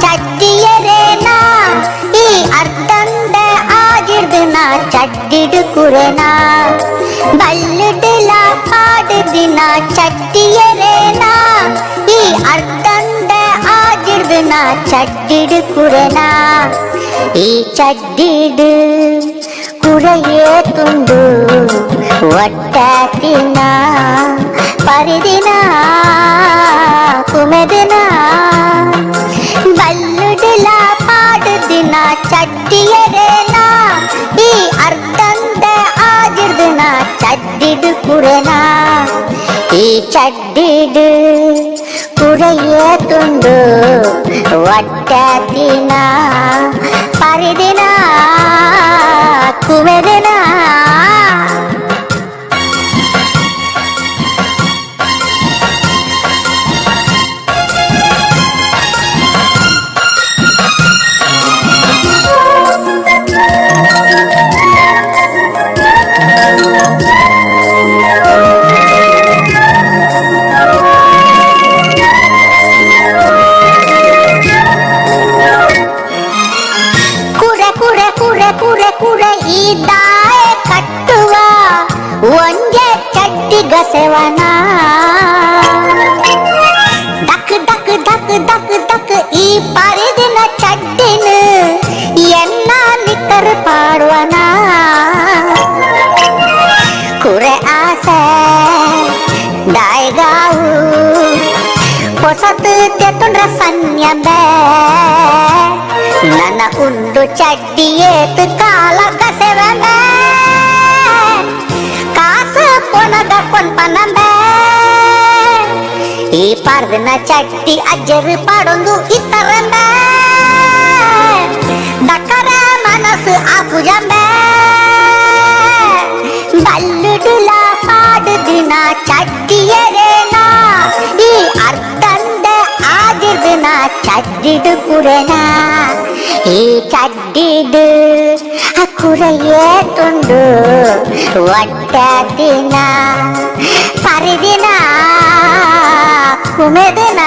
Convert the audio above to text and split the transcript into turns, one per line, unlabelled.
ಚಡ್ಡಿಯರೇನಾ ಈ ಅರ್ಧಂದ ಆಗಿರ್ದಿನ ಚಡ್ಡಿಡು ಕುರೆನಾ ಬಲ್ಲುಡಿಲ ಪಾಡುದಿನ ಚಡ್ಡಿಯರೇನಾ ಈ ಅರ್ಧಂದ ಆಗಿರ್ದಿನ ಚಡ್ಡಿಡು ಕುರೆನಾ ಈ ಚಡ್ಡಿಡು ಕುರೆಯೇ ತುಂಡು ಒಟ್ಟಾತಿನ ಪರಿದಿನ ಕುಮೆದಿನ ಬಲ್ಲುಡಿಲ ಪಾಡುದಿನ ಚಡ್ಡಿಯರೇನಾ ಈ ಅರ್ಧಂದ ಆಗಿರ್ದಿನ ಚಡ್ಡಿಡು ಕುರೆನಾ ಈ ಚಡ್ಡಿಡು ಕುರೆಯೇ ತುಂಡು ಒಟ್ಟಾತಿನ ಪರಿದಿನ ಕುಮೆದಿನ ಈ ದಾಯ ಕಟ್ಟುವ ಒಂದೇ ಚಡ್ಡಿ ಗಸವನ duck duck duck duck duck ಈ ಪರಿದಿನ ಚಡ್ಡಿನ ಎನ್ನ ನಿಕ್ಕರು ಪಾಡುವನ ಕುರೆ ಆಸೆ ದಾಯಗಾವು ಹೊಸತು ತೆತ್ತುಂಡ್ರ ಸನ್ಯಂಬೆ ನನ್ನ ಉಂಡು ಚಡ್ಡಿಯೇತು ಕಾಲ ಗಸೆವಂಬೆ ಕಾಸು ಪೊನಗ ಕೊಂಪನಂಬೆ ಈ ಪಾರ್ದಿನ ಚಡ್ಡಿ ಅಜ್ಜರು ಪಾಡೊಂದು ಇತ್ತರಂಬೆ ದಕ್ಕರ ಮನಸ್ಸು ಆಪುಜಂಬೆ ಬಲ್ಲುಡಿಲ ಪಾಡುದಿನ ಚಡ್ಡಿಯರೇನಾ ಈ ಅರ್ಧಂದ ಆಗಿರ್ದಿನ ಚಡ್ಡಿಡು ಕುರೆನಾ ಈ ಚಡ್ಡಿಡು ಕುರೆಯೇ ತುಂಡು ಒಟ್ಟಾತಿನ ಪರಿದಿನ ಕುಮೆದಿನ